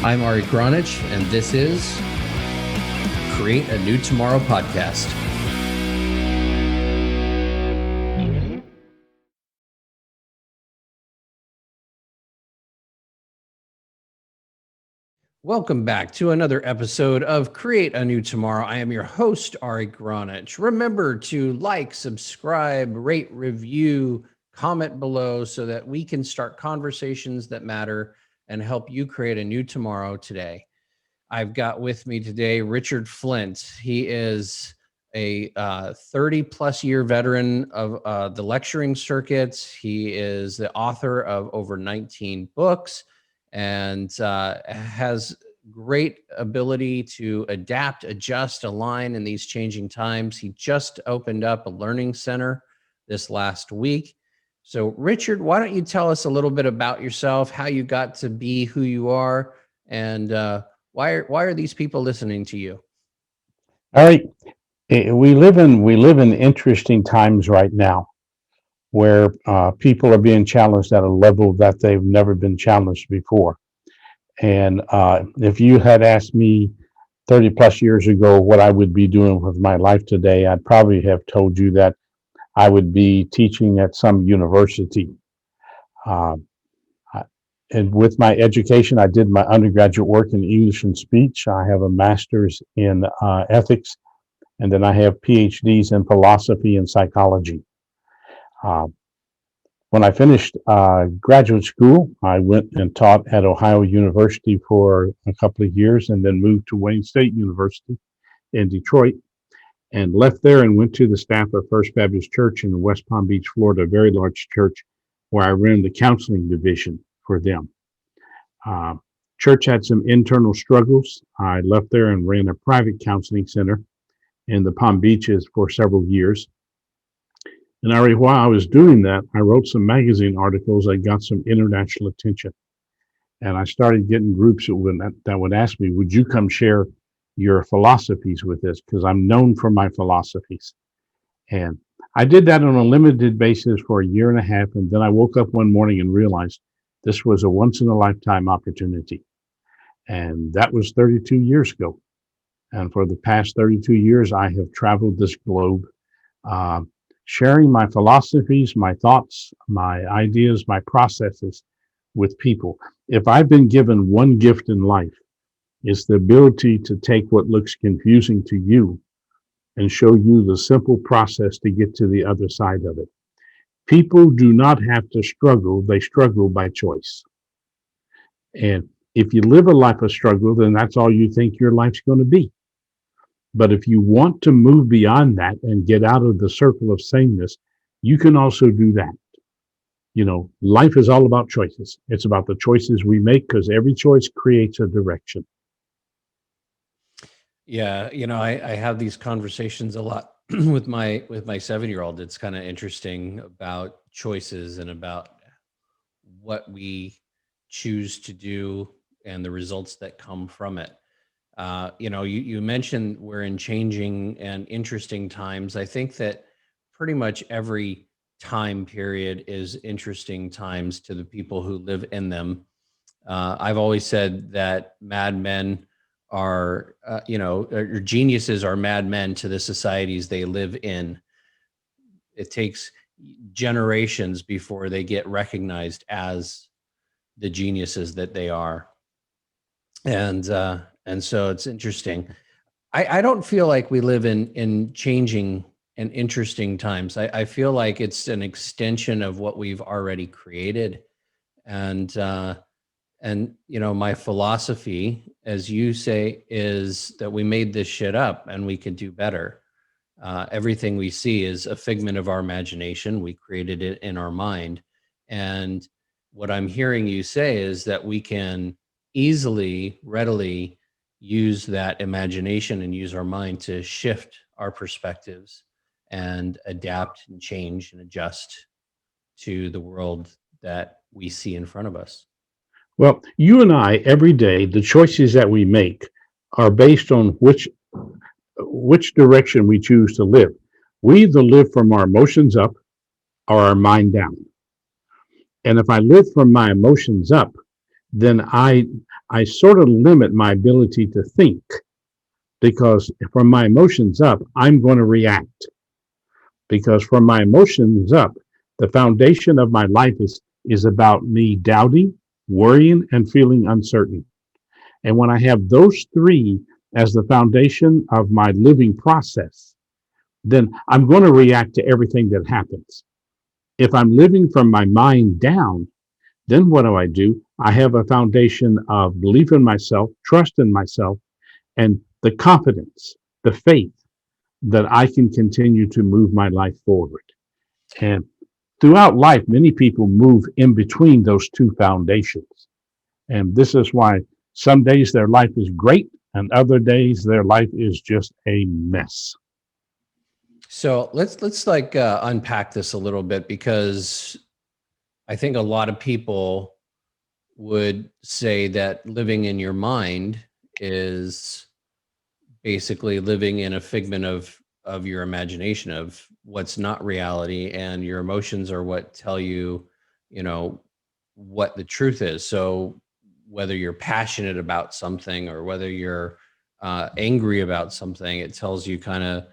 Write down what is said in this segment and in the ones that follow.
I'm Ari Gronich, and this is Create a New Tomorrow podcast. Welcome back to another episode of Create a New Tomorrow. I am your host, Ari Gronich. Remember to like, subscribe, rate, review, comment below so that we can start conversations that matter and help you create a new tomorrow today. I've got with me today Richard Flint. He is a 30 plus year veteran of the lecturing circuits. He is the author of over 19 books and has great ability to adapt, adjust, align in these changing times. He just opened up a learning center this last week. So, Richard, why don't you tell us a little bit about yourself, how you got to be who you are, and why are these people listening to you? All right, we live in interesting times right now, where people are being challenged at a level that they've never been challenged before. And if you had asked me 30 plus years ago what I would be doing with my life today, I'd probably have told you that I would be teaching at some university. Uh, and with my education, I did my undergraduate work in English and speech. I have a master's in ethics, and then I have PhDs in philosophy and psychology. Uh, when I finished graduate school, I went and taught at Ohio University for a couple of years and then moved to Wayne State University in Detroit and left there and went to the staff of First Baptist Church in West Palm Beach, Florida, a very large church where I ran the counseling division for them. Uh, Church had some internal struggles. I left there and ran a private counseling center in the Palm Beaches for several years. And while I was doing that, I wrote some magazine articles that got some international attention. And I started getting groups that would ask me, would you come share your philosophies with us? Because I'm known for my philosophies. And I did that on a limited basis for a year and a half. And then I woke up one morning and realized this was a once in a lifetime opportunity. And that was 32 years ago. And for the past 32 years, I have traveled this globe, sharing my philosophies, my thoughts, my ideas, my processes with people. If I've been given one gift in life, it's the ability to take what looks confusing to you and show you the simple process to get to the other side of it. People do not have to struggle, they struggle by choice. And if you live a life of struggle, then that's all you think your life's going to be. But if you want to move beyond that and get out of the circle of sameness, you can also do that. You know, life is all about choices. It's about the choices we make because every choice creates a direction. Yeah, I have these conversations a lot with my 7-year-old. It's kind of interesting about choices and about what we choose to do and the results that come from it. You mentioned we're in changing and interesting times. I think that pretty much every time period is interesting times to the people who live in them. I've always said that madmen are, or geniuses are madmen to the societies they live in. It takes generations before they get recognized as the geniuses that they are. And so it's interesting. I don't feel like we live in changing and interesting times. I feel like it's an extension of what we've already created. And my philosophy, as you say, is that we made this shit up and we can do better. Everything we see is a figment of our imagination. We created it in our mind. And what I'm hearing you say is that we can easily, readily use that imagination and use our mind to shift our perspectives and adapt and change and adjust to the world that we see in front of us. Well, you and I, every day, the choices that we make are based on which direction we choose to live. We either live from our emotions up or our mind down. And if I live from my emotions up, then I sort of limit my ability to think because from my emotions up, I'm going to react. Because from my emotions up, the foundation of my life is about me doubting, worrying, and feeling uncertain. And when I have those three as the foundation of my living process, then I'm going to react to everything that happens. If I'm living from my mind down, then what do? I have a foundation of belief in myself, trust in myself, and the confidence, the faith that I can continue to move my life forward. And throughout life, many people move in between those two foundations. And this is why some days their life is great and other days their life is just a mess. So let's like unpack this a little bit, because I think a lot of people would say that living in your mind is basically living in a figment of your imagination, of what's not reality, and your emotions are what tell you, you know, what the truth is. So whether you're passionate about something or whether you're angry about something, it tells you kind of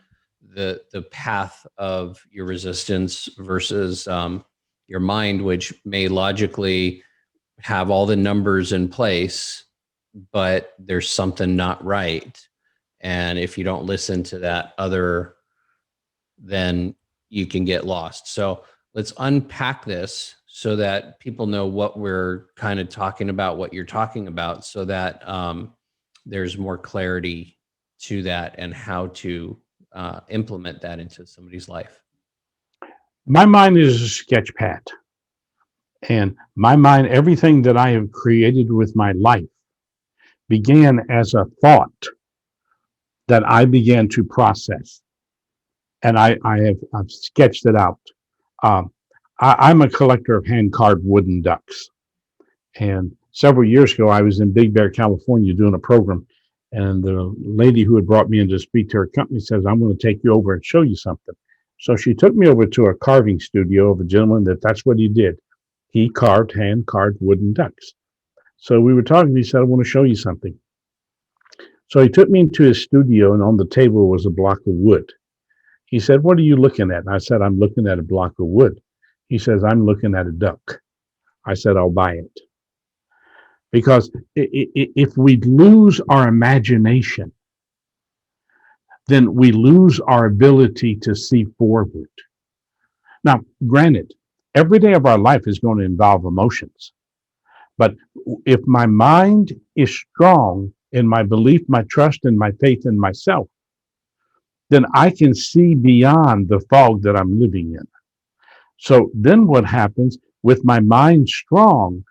the path of your resistance versus your mind, which may logically have all the numbers in place, but there's something not right. And if you don't listen to that other, then you can get lost. So let's unpack this so that people know what we're kind of talking about, what you're talking about, so that there's more clarity to that and how to implement that into somebody's life. My mind is a sketch pad. And my mind, everything that I have created with my life began as a thought that I began to process. And I've sketched it out. Um, I'm a collector of hand carved wooden ducks. And several years ago, I was in Big Bear, California doing a program. And the lady who had brought me in to speak to her company says, I'm going to take you over and show you something. So she took me over to a carving studio of a gentleman that's what he did. He hand carved wooden ducks. So we were talking. He said, I want to show you something. So he took me into his studio, and on the table was a block of wood. He said, what are you looking at? And I said, I'm looking at a block of wood. He says, I'm looking at a duck. I said, I'll buy it. Because if we lose our imagination, then we lose our ability to see forward. Now, granted, every day of our life is going to involve emotions. But if my mind is strong in my belief, my trust, and my faith in myself, then I can see beyond the fog that I'm living in. So then what happens with my mind strong,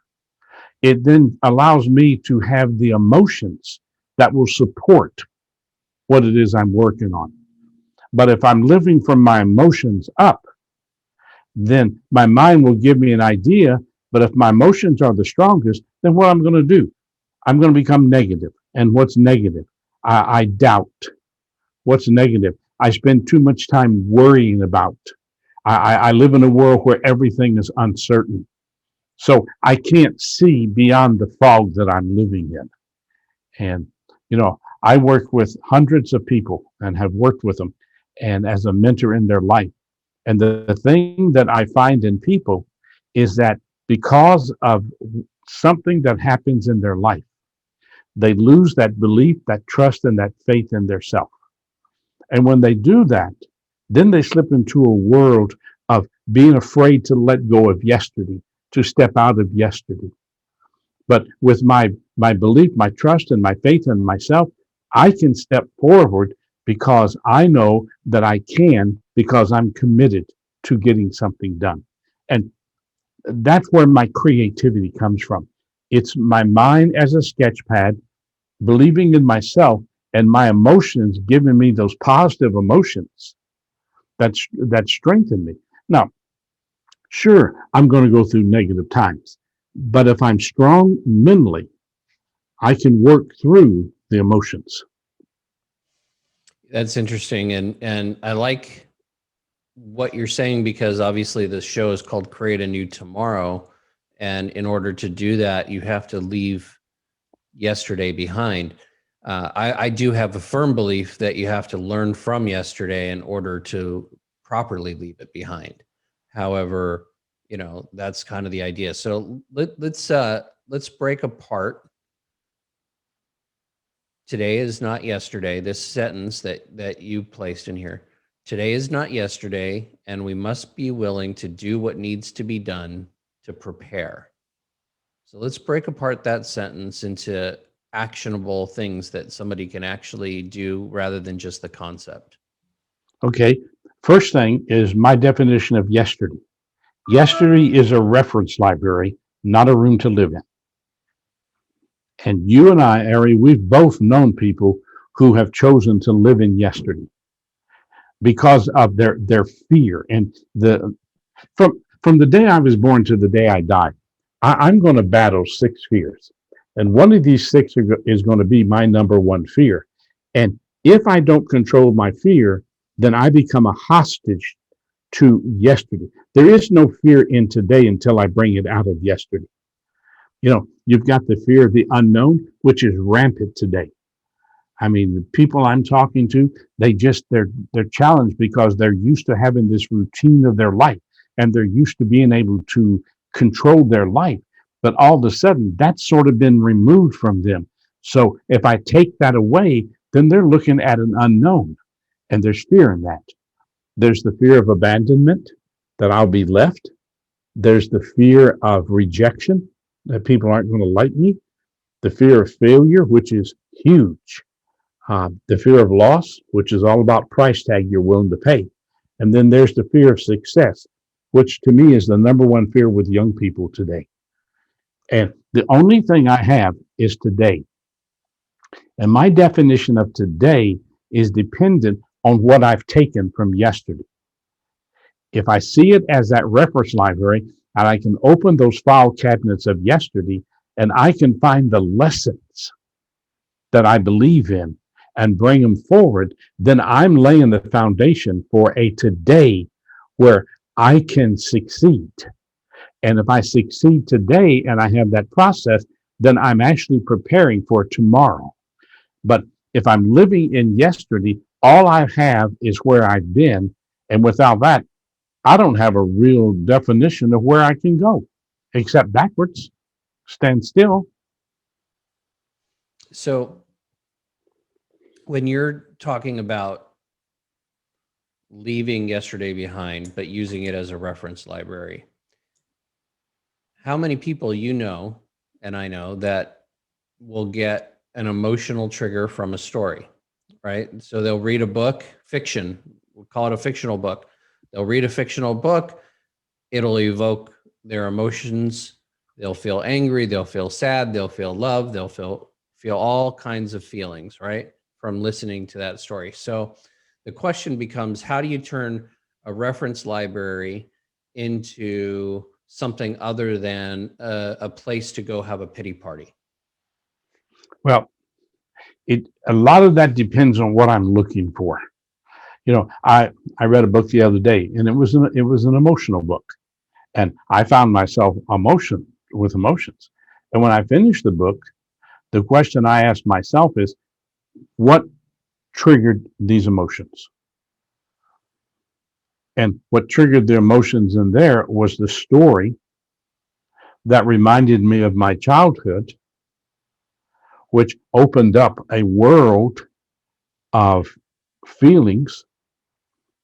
it then allows me to have the emotions that will support what it is I'm working on. But if I'm living from my emotions up, then my mind will give me an idea. But if my emotions are the strongest, then what I'm going to do, I'm going to become negative. And what's negative? I doubt. What's negative? I spend too much time worrying about. I live in a world where everything is uncertain. So I can't see beyond the fog that I'm living in. And, I work with hundreds of people and have worked with them and as a mentor in their life. And the thing that I find in people is that because of something that happens in their life, they lose that belief, that trust, and that faith in their self. And when they do that, then they slip into a world of being afraid to let go of yesterday, to step out of yesterday. But with my belief, my trust, and my faith in myself, I can step forward because I know that I can, because I'm committed to getting something done. And that's where my creativity comes from. It's my mind as a sketch pad, believing in myself, and my emotions giving me those positive emotions that strengthen me. Now, sure, I'm going to go through negative times, but if I'm strong mentally, I can work through the emotions. That's interesting, and I like what you're saying, because obviously the show is called Create a New Tomorrow, and in order to do that, you have to leave yesterday behind. I do have a firm belief that you have to learn from yesterday in order to properly leave it behind. However, that's kind of the idea. So let's break apart. Today is not yesterday. This sentence that you placed in here. Today is not yesterday, and we must be willing to do what needs to be done to prepare. So let's break apart that sentence into actionable things that somebody can actually do rather than just the concept. Okay. First thing is my definition of yesterday. Yesterday is a reference library, not a room to live in. And you and I, Ari, we've both known people who have chosen to live in yesterday because of their fear. And from the day I was born to the day I die, I'm going to battle 6 fears. And one of these 6 is going to be my number one fear. And if I don't control my fear, then I become a hostage to yesterday. There is no fear in today until I bring it out of yesterday. You've got the fear of the unknown, which is rampant today. I mean, the people I'm talking to, they're challenged because they're used to having this routine of their life, and they're used to being able to control their life. But all of a sudden, that's sort of been removed from them. So if I take that away, then they're looking at an unknown, and there's fear in that. There's the fear of abandonment, that I'll be left. There's the fear of rejection, that people aren't going to like me. The fear of failure, which is huge. The fear of loss, which is all about price tag you're willing to pay. And then there's the fear of success, which to me is the number one fear with young people today. And the only thing I have is today. And my definition of today is dependent on what I've taken from yesterday. If I see it as that reference library, and I can open those file cabinets of yesterday, and I can find the lessons that I believe in and bring them forward, then I'm laying the foundation for a today where I can succeed. And if I succeed today and I have that process, then I'm actually preparing for tomorrow. But if I'm living in yesterday, all I have is where I've been. And without that, I don't have a real definition of where I can go, except backwards, stand still. So when you're talking about leaving yesterday behind, but using it as a reference library, how many people and I know that will get an emotional trigger from a story, right? So they'll read a book, fiction, we'll call it a fictional book. They'll read a fictional book. It'll evoke their emotions. They'll feel angry. They'll feel sad. They'll feel love. They'll feel all kinds of feelings, right, from listening to that story. So the question becomes, how do you turn a reference library into something other than a place to go have a pity party? Well, a lot of that depends on what I'm looking for. I read a book the other day, and it was an emotional book, and I found myself with emotions. And when I finished the book, the question I asked myself is, what triggered these emotions? And what triggered the emotions in there was the story that reminded me of my childhood, which opened up a world of feelings.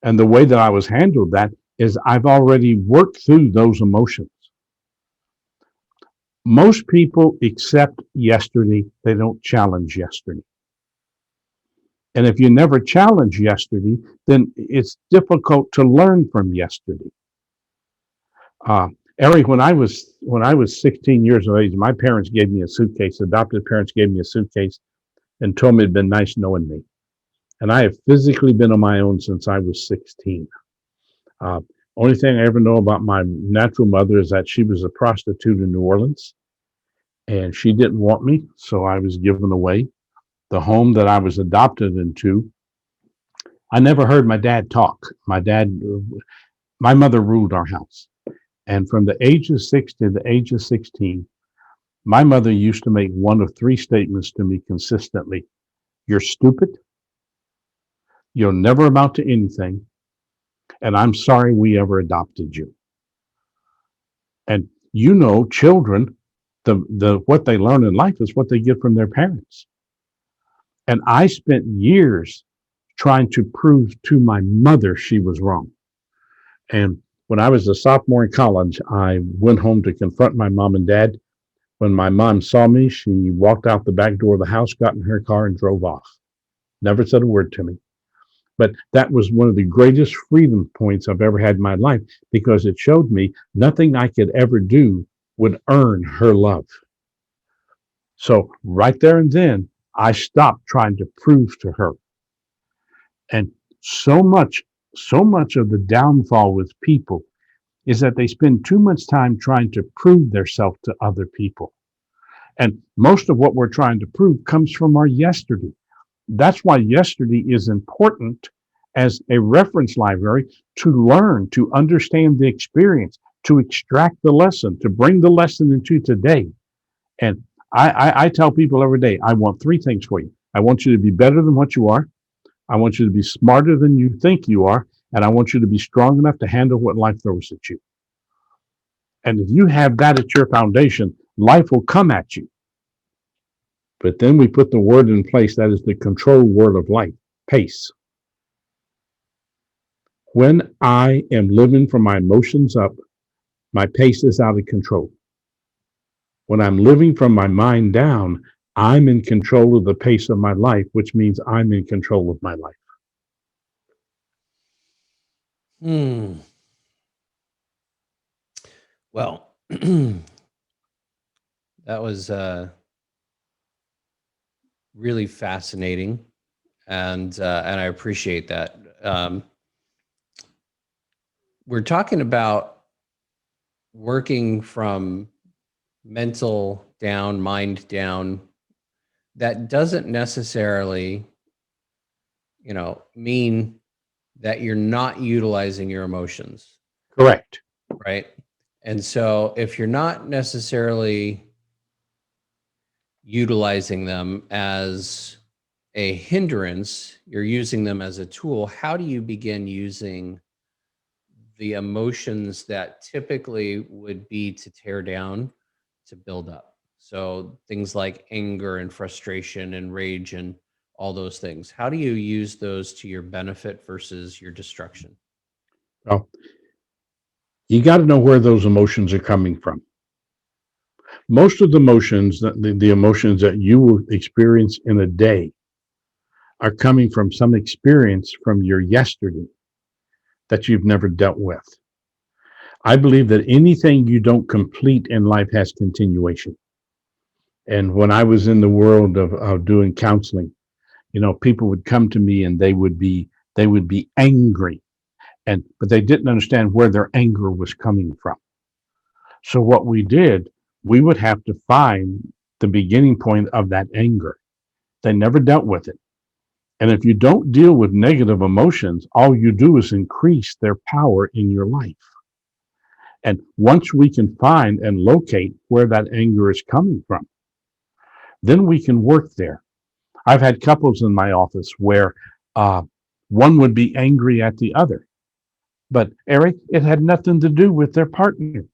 And the way that I was handled that is I've already worked through those emotions. Most people accept yesterday, they don't challenge yesterday. And if you never challenge yesterday, then it's difficult to learn from yesterday. Eric, when I was 16 years of age, my parents gave me a suitcase. Adopted parents gave me a suitcase and told me it'd been nice knowing me. And I have physically been on my own since I was 16. Only thing I ever know about my natural mother is that she was a prostitute in New Orleans, and she didn't want me, so I was given away. The home that I was adopted into, I never heard my dad talk. My mother ruled our house. And from the age of 6 to the age of 16, My mother used to make one of three statements to me consistently. You're stupid. You'll never amount to anything. And I'm sorry we ever adopted you. And children, the what they learn in life is what they get from their parents. And I spent years trying to prove to my mother she was wrong. And when I was a sophomore in college, I went home to confront my mom and dad. When my mom saw me, she walked out the back door of the house, got in her car, and drove off. Never said a word to me. But that was one of the greatest freedom points I've ever had in my life, because it showed me nothing I could ever do would earn her love. So right there and then, I stopped trying to prove to her. And so much, so much of the downfall with people is that they spend too much time trying to prove themselves to other people. And most of what we're trying to prove comes from our yesterday. That's why yesterday is important as a reference library to learn, to understand the experience, to extract the lesson, to bring the lesson into today. And I tell people every day, I want three things for you. I want you to be better than what you are. I want you to be smarter than you think you are. And I want you to be strong enough to handle what life throws at you. And if you have that at your foundation, life will come at you. But then we put the word in place that is the control word of life, pace. When I am living from my emotions up, my pace is out of control. When I'm living from my mind down, I'm in control of the pace of my life, which means I'm in control of my life. Well, that was really fascinating, and I appreciate that. We're talking about working from mental down, mind down. That doesn't necessarily, mean that you're not utilizing your emotions, Correct. right? And so if you're not necessarily utilizing them as a hindrance, you're using them as a tool. How do you begin using the emotions that typically would be to tear down to build up? So things like anger and frustration and rage and all those things. How do you use those to your benefit versus your destruction? Well, you got to know where those emotions are coming from. Most of the emotions, the emotions that you will experience in a day, are coming from some experience from your yesterday that you've never dealt with. I believe that anything you don't complete in life has continuation. And when I was in the world of doing counseling, people would come to me and they would be angry, but they didn't understand where their anger was coming from. So what we did, we would have to find the beginning point of that anger. They never dealt with it. And if you don't deal with negative emotions, all you do is increase their power in your life. And once we can find and locate where that anger is coming from, then we can work there. I've had couples in my office where one would be angry at the other. But Eric, it had nothing to do with their partner.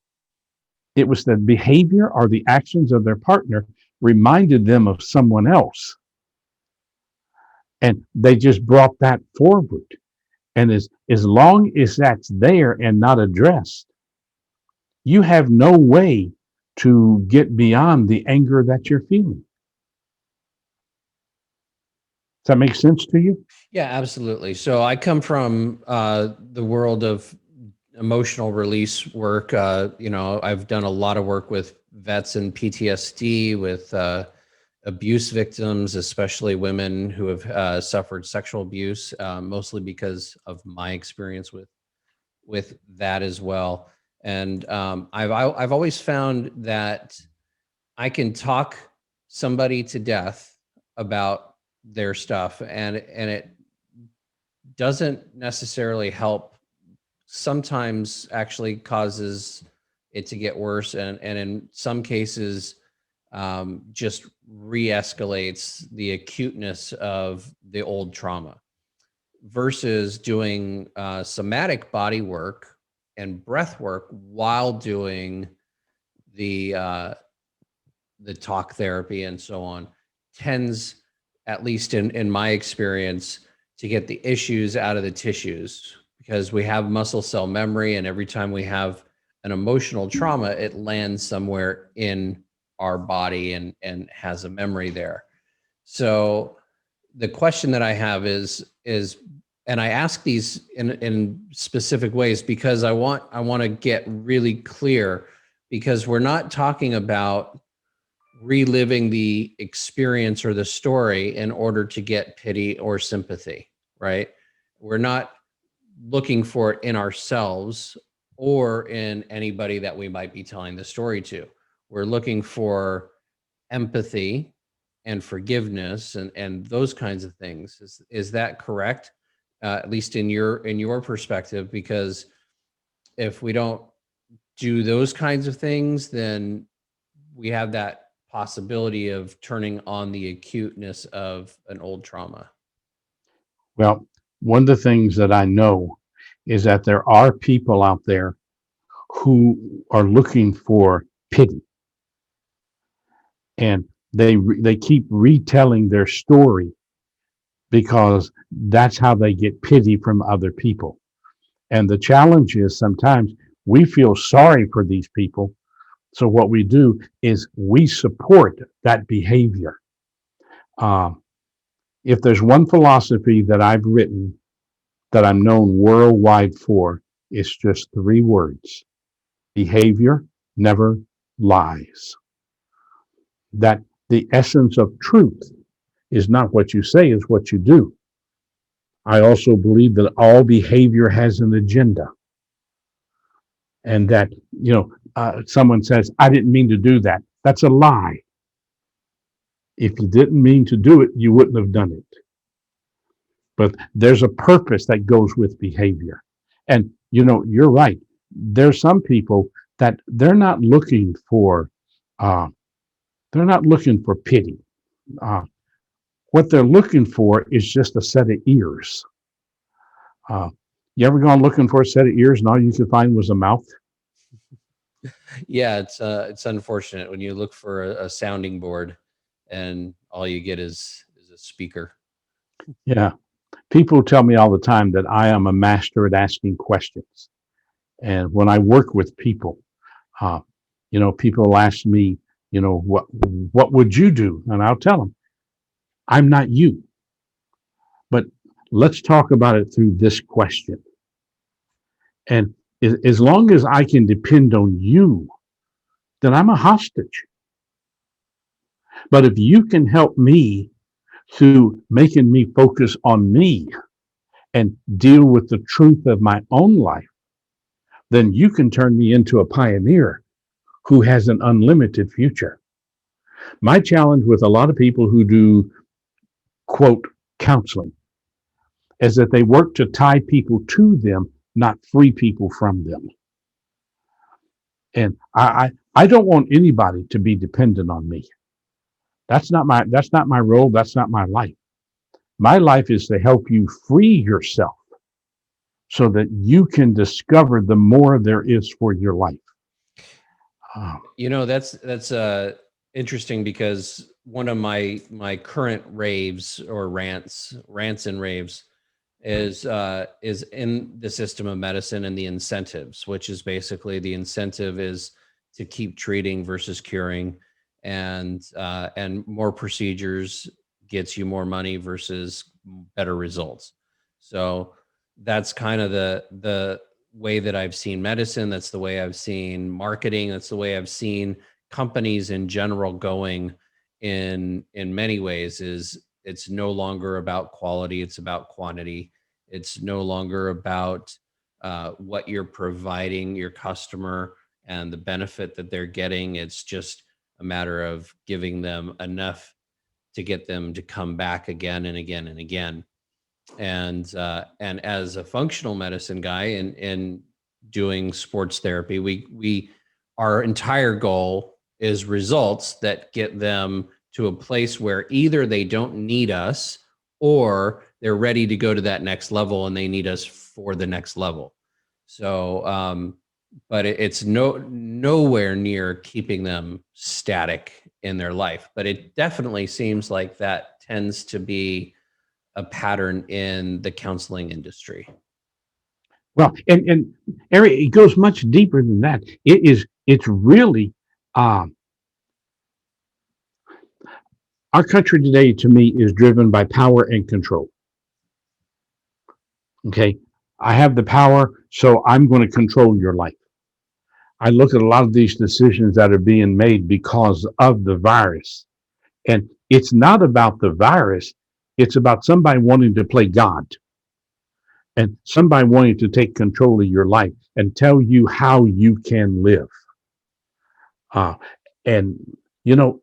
It was the behavior or the actions of their partner reminded them of someone else. And they just brought that forward. And as long as that's there and not addressed, you have no way to get beyond the anger that you're feeling. Does that make sense to you? Yeah, absolutely. So I come from the world of emotional release work. I've done a lot of work with vets and PTSD, with abuse victims, especially women who have suffered sexual abuse, mostly because of my experience with that as well. And I've always found that I can talk somebody to death about their stuff, and it doesn't necessarily help. Sometimes actually causes it to get worse, and in some cases just re-escalates the acuteness of the old trauma, versus doing somatic body work and breath work while doing the talk therapy and so on, tends, at least in my experience, to get the issues out of the tissues, because we have muscle cell memory, and every time we have an emotional trauma, it lands somewhere in our body and has a memory there. So the question that I have is, and I ask these in specific ways because I want to get really clear, because we're not talking about reliving the experience or the story in order to get pity or sympathy, right? We're not looking for it in ourselves or in anybody that we might be telling the story to. We're looking for empathy and forgiveness and those kinds of things. Is that correct? At least in your perspective, because if we don't do those kinds of things, then we have that possibility of turning on the acuteness of an old trauma. Well, one of the things that I know is that there are people out there who are looking for pity, and they keep retelling their story because that's how they get pity from other people. And the challenge is sometimes we feel sorry for these people. So what we do is we support that behavior. Um, if there's one philosophy that I've written that I'm known worldwide for, it's just three words: behavior never lies. That the essence of truth is not what you say, is what you do. I also believe that all behavior has an agenda, and that, someone says, I didn't mean to do that. That's a lie. If you didn't mean to do it, you wouldn't have done it. But there's a purpose that goes with behavior. And, you're right. There's some people that uh, they're not looking for pity. Uh, what they're looking for is just a set of ears. Uh, you ever gone looking for a set of ears and all you could find was a mouth? Yeah, it's unfortunate when you look for a sounding board and all you get is a speaker. Yeah. People tell me all the time that I am a master at asking questions. And when I work with people, uh, people ask me, what would you do? And I'll tell them, I'm not you. But let's talk about it through this question. And as long as I can depend on you, then I'm a hostage. But if you can help me through making me focus on me and deal with the truth of my own life, then you can turn me into a pioneer who has an unlimited future. My challenge with a lot of people who do, quote, counseling is that they work to tie people to them, not free people from them. And I don't want anybody to be dependent on me. That's not my role. That's not my life. My life is to help you free yourself so that you can discover the more there is for your life. That's interesting, because one of my current raves or rants and raves is in the system of medicine and the incentives, which is basically the incentive is to keep treating versus curing, and more procedures gets you more money versus better results. So that's kind of the way that I've seen medicine. That's the way I've seen marketing. That's the way I've seen companies in general going in many ways. Is it's no longer about quality, it's about quantity. It's no longer about what you're providing your customer and the benefit that they're getting. It's just a matter of giving them enough to get them to come back again and again and again. And as a functional medicine guy and doing sports therapy, we our entire goal is results that get them to a place where either they don't need us or they're ready to go to that next level and they need us for the next level. So, but it's nowhere near keeping them static in their life. But it definitely seems like that tends to be a pattern in the counseling industry. Well, and Eric, it goes much deeper than that. It's really, um, our country today, to me, is driven by power and control. Okay. I have the power, so I'm going to control your life. I look at a lot of these decisions that are being made because of the virus. And it's not about the virus, it's about somebody wanting to play God and somebody wanting to take control of your life and tell you how you can live. Uh, and, you know,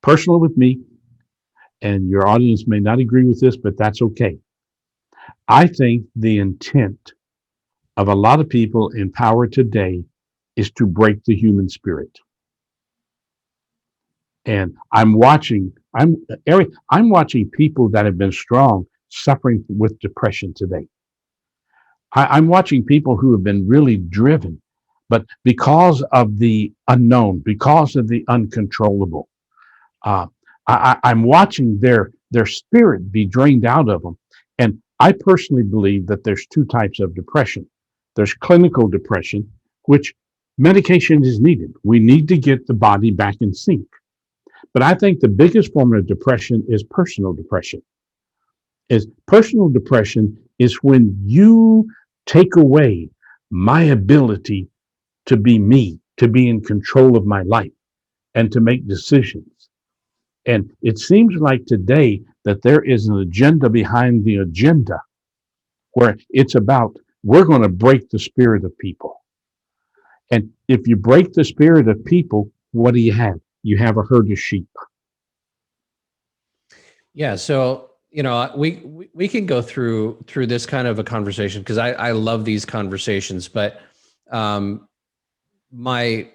personal with me, and your audience may not agree with this, but that's okay. I think the intent of a lot of people in power today is to break the human spirit. And I'm watching people that have been strong suffering with depression today. I'm watching people who have been really driven, but because of the unknown, because of the uncontrollable, uh, I'm watching their spirit be drained out of them. And I personally believe that there's two types of depression. There's clinical depression, which medication is needed. We need to get the body back in sync. But I think the biggest form of depression is personal depression. Personal depression is when you take away my ability to be me, to be in control of my life, and to make decisions. And it seems like today that there is an agenda behind the agenda where it's about, we're going to break the spirit of people. And if you break the spirit of people, what do you have? You have a herd of sheep. Yeah. So, we can go through this kind of a conversation because I love these conversations, but um, my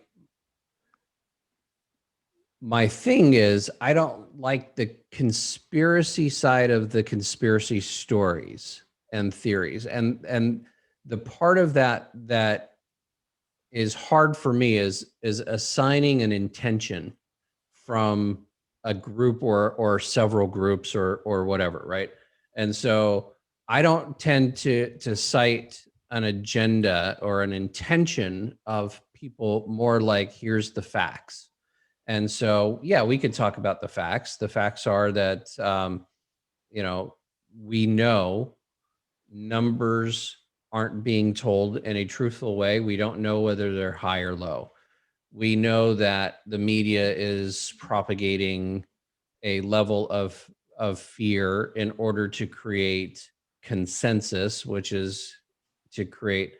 my thing is I don't like the conspiracy side of the conspiracy stories and theories, and the part of that is hard for me is assigning an intention from a group or several groups or whatever, right? And so I don't tend to cite an agenda or an intention of people, more like here's the facts. And so yeah, we could talk about the facts. The facts are that you know we know numbers aren't being told in a truthful way. We don't know whether they're high or low. We know that the media is propagating a level of fear in order to create consensus, which is to create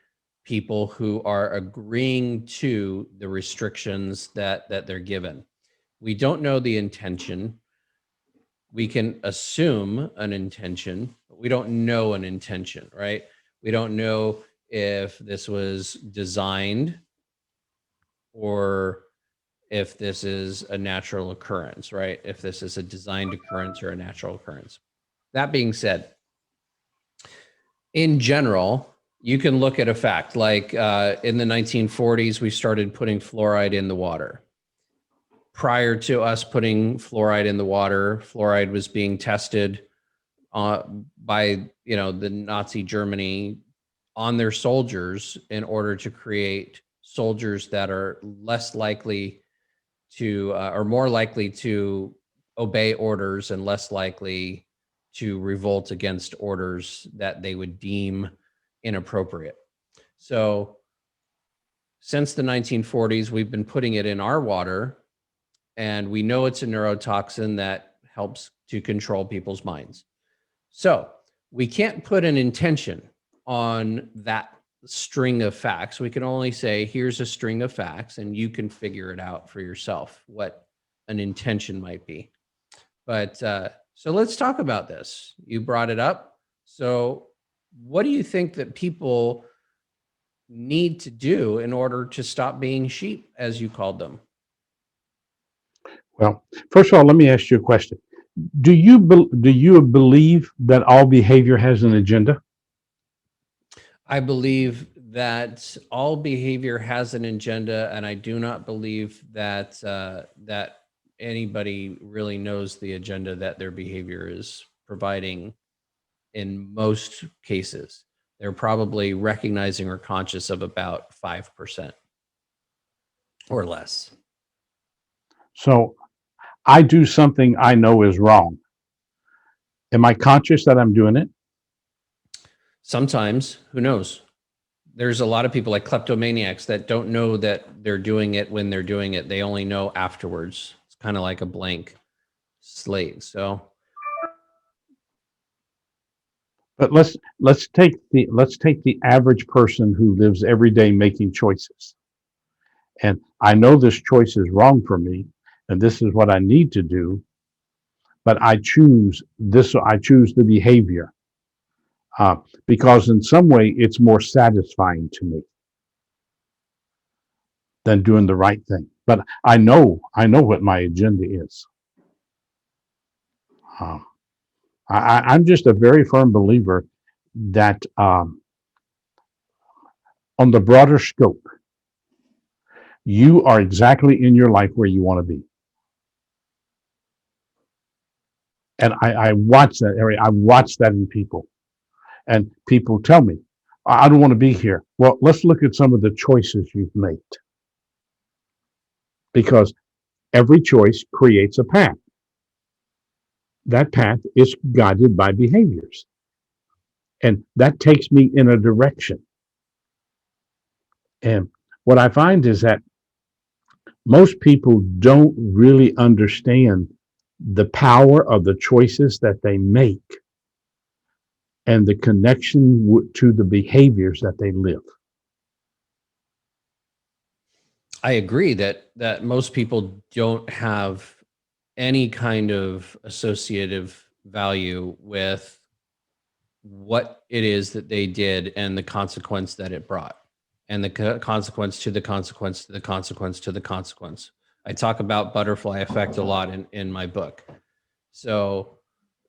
people who are agreeing to the restrictions that they're given. We don't know the intention. We can assume an intention, but we don't know an intention, right? We don't know if this was designed or if this is a natural occurrence, right? If this is a designed occurrence or a natural occurrence. That being said, in general, you can look at a fact like in the 1940s, we started putting fluoride in the water. Prior to us putting fluoride in the water, fluoride was being tested by the Nazi Germany on their soldiers in order to create soldiers that are less likely to or more likely to obey orders and less likely to revolt against orders that they would deem inappropriate. So since the 1940s, we've been putting it in our water, and we know it's a neurotoxin that helps to control people's minds. So we can't put an intention on that string of facts. We can only say, here's a string of facts, and you can figure it out for yourself what an intention might be. But so let's talk about this. You brought it up. So what do you think that people need to do in order to stop being sheep, as you called them. Well, first of all, let me ask you a question. Do you believe that all behavior has an agenda? I believe that all behavior has an agenda, and I do not believe that that anybody really knows the agenda that their behavior is providing. In most cases, they're probably recognizing or conscious of about 5% or less. So I do something I know is wrong. Am I conscious that I'm doing it? Sometimes, who knows? There's a lot of people like kleptomaniacs that don't know that they're doing it when they're doing it. They only know afterwards. It's kind of like a blank slate. So But let's take the average person who lives every day making choices. And I know this choice is wrong for me, and this is what I need to do, but I choose this. I choose the behavior because in some way it's more satisfying to me than doing the right thing. But I know what my agenda is. Um, I'm just a very firm believer that on the broader scope, you are exactly in your life where you want to be. And I watch that area. I watch that in people. And people tell me, I don't want to be here. Well, let's look at some of the choices you've made. Because every choice creates a path. That path is guided by behaviors. And that takes me in a direction. And what I find is that most people don't really understand the power of the choices that they make and the connection to the behaviors that they live. I agree that most people don't have any kind of associative value with what it is that they did and the consequence that it brought, and the consequence to the consequence to the consequence to the consequence. I talk about butterfly effect a lot in my book. So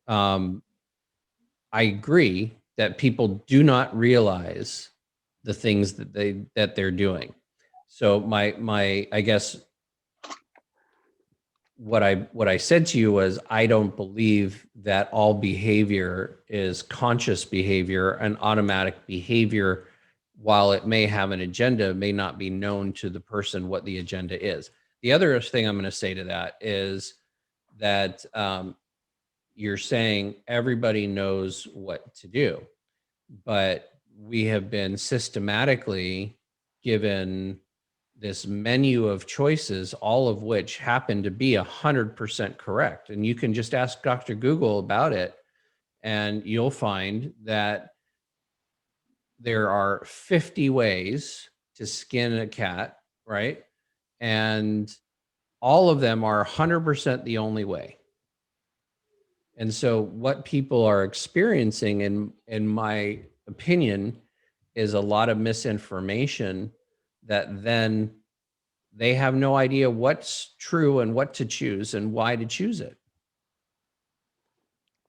I agree that people do not realize the things that they're doing. So my I guess what I said to you was, I don't believe that all behavior is conscious behavior, and automatic behavior, while it may have an agenda, may not be known to the person what the agenda is. The other thing I'm going to say to that is that you're saying everybody knows what to do, but we have been systematically given this menu of choices, all of which happen to be 100% correct. And you can just ask Dr. Google about it, and you'll find that there are 50 ways to skin a cat, right? And all of them are 100% the only way. And so what people are experiencing, in my opinion, is a lot of misinformation that then they have no idea what's true and what to choose and why to choose it.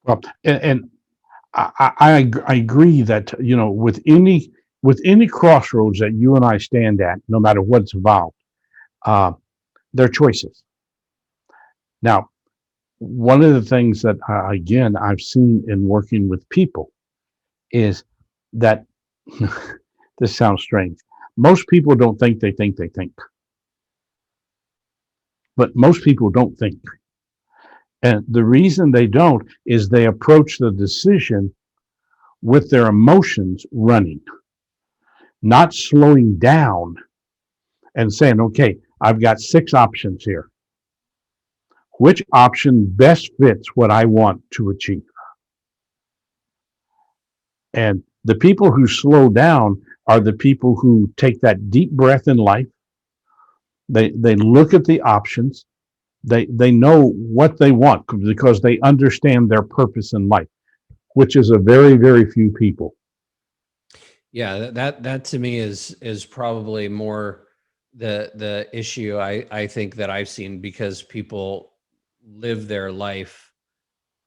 Well, and I agree that with any crossroads that you and I stand at, no matter what's involved, they're choices. Now, one of the things that again I've seen in working with people is that this sounds strange. Most people don't think they think they think, but most people don't think. And the reason they don't is they approach the decision with their emotions running, not slowing down and saying, okay, I've got 6 options here. Which option best fits what I want to achieve? And the people who slow down are the people who take that deep breath in life. They look at the options. They know what they want because they understand their purpose in life, which is a very, very few people. Yeah, that to me is probably more the issue I think that I've seen, because people live their life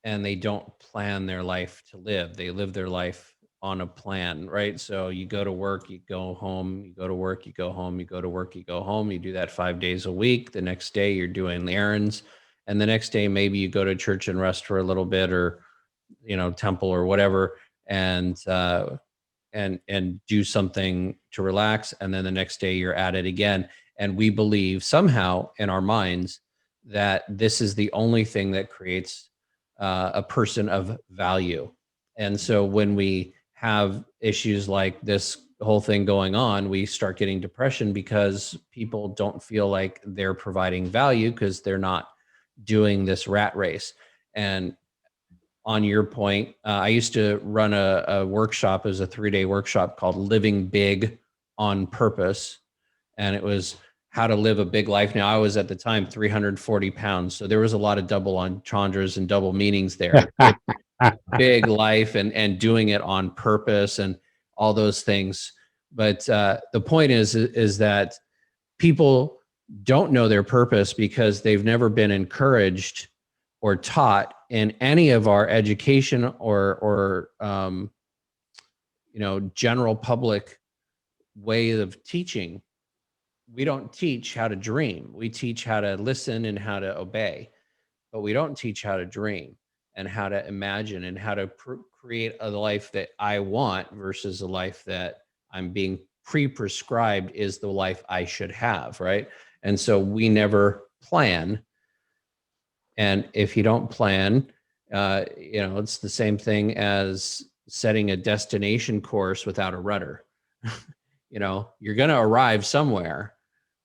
and they don't plan their life to live. They live their life on a plan, right? So you go to work, you go home, you go to work, you go home, you go to work, you go home. You do that 5 days a week. The next day you're doing errands, and the next day maybe you go to church and rest for a little bit, or temple or whatever, and do something to relax, and then the next day you're at it again. And we believe somehow in our minds that this is the only thing that creates a person of value. And so when we have issues like this whole thing going on, we start getting depression because people don't feel like they're providing value, because they're not doing this rat race. And on your point, I used to run a workshop. It was a 3-day workshop called Living Big on Purpose. And it was how to live a big life. Now, I was at the time 340 pounds. So there was a lot of double entendres and double meanings there. Big life and doing it on purpose and all those things. But the point is that people don't know their purpose because they've never been encouraged or taught in any of our education or general public way of teaching. We don't teach how to dream. We teach how to listen and how to obey, but we don't teach how to dream and how to imagine and how to create a life that I want versus a life that I'm being pre-prescribed is the life I should have, right? And so we never plan. And if you don't plan, it's the same thing as setting a destination course without a rudder. You're going to arrive somewhere,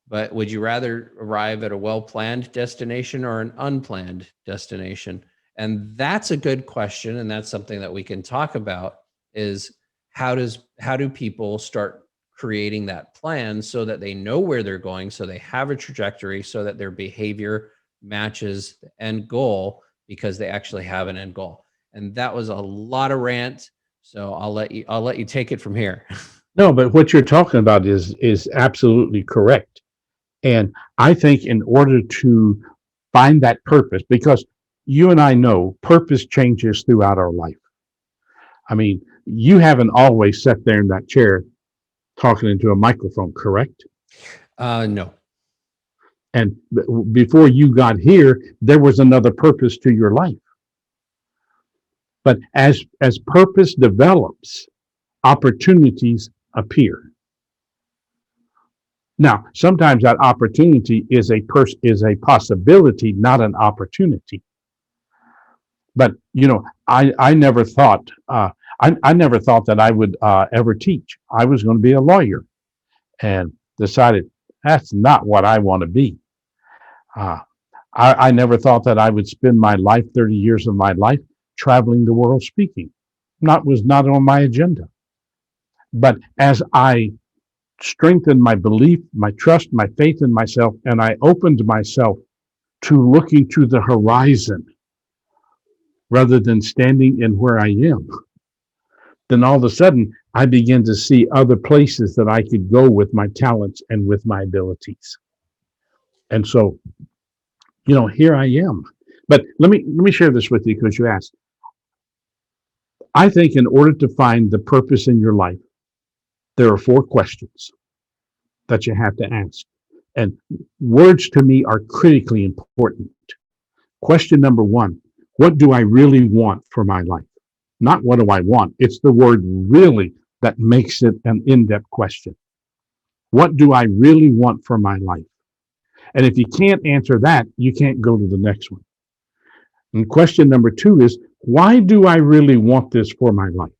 but would you rather arrive at a well-planned destination or an unplanned destination? And that's a good question. And that's something that we can talk about, is how do people start creating that plan so that they know where they're going, so they have a trajectory, so that their behavior matches the end goal, because they actually have an end goal. And that was a lot of rant. So I'll let you take it from here. No, but what you're talking about is absolutely correct. And I think in order to find that purpose, because you and I know purpose changes throughout our life. I mean, you haven't always sat there in that chair talking into a microphone, correct? No. And before you got here, there was another purpose to your life. But as purpose develops, opportunities appear. Now, sometimes that opportunity is a possibility, not an opportunity. But I never thought I never thought that I would ever teach. I was going to be a lawyer, and decided that's not what I want to be. I never thought that I would spend my life, 30 years of my life, traveling the world speaking. Was not on my agenda. But as I strengthened my belief, my trust, my faith in myself, and I opened myself to looking to the horizon rather than standing in where I am, then all of a sudden I began to see other places that I could go with my talents and with my abilities. And so, here I am. But let me share this with you, because you asked. I think in order to find the purpose in your life, there are 4 questions that you have to ask. And words to me are critically important. Question number 1, what do I really want for my life? Not what do I want. It's the word really that makes it an in-depth question. What do I really want for my life? And if you can't answer that, you can't go to the next one. And question number 2 is, why do I really want this for my life?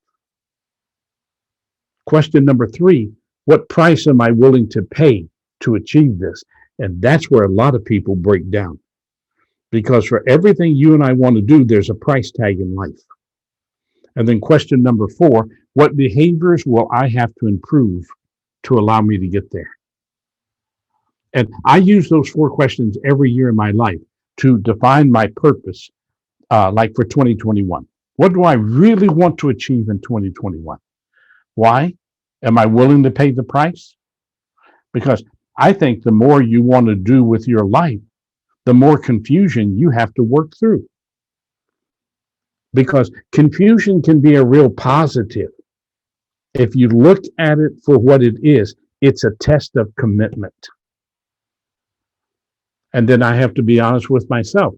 Question number 3, what price am I willing to pay to achieve this? And that's where a lot of people break down. Because for everything you and I want to do, there's a price tag in life. And then question number 4, what behaviors will I have to improve to allow me to get there? And I use those 4 questions every year in my life to define my purpose, like for 2021. What do I really want to achieve in 2021? Why? Am I willing to pay the price? Because I think the more you want to do with your life, the more confusion you have to work through. Because confusion can be a real positive. If you look at it for what it is, it's a test of commitment. And then I have to be honest with myself.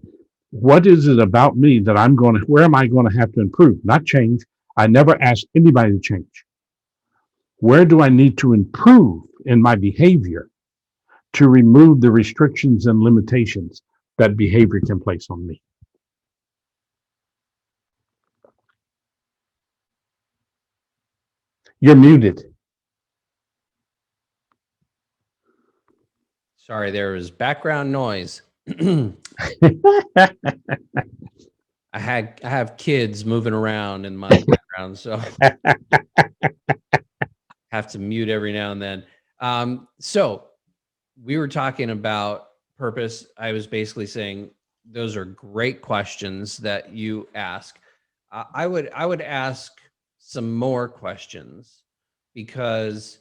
What is it about me that where am I going to have to improve? Not change. I never ask anybody to change. Where do I need to improve in my behavior to remove the restrictions and limitations that behavior can place on me? You're muted. Sorry, there was background noise. I have kids moving around in my background, so have to mute every now and then. So we were talking about purpose. I was basically saying those are great questions that you ask. I would ask some more questions because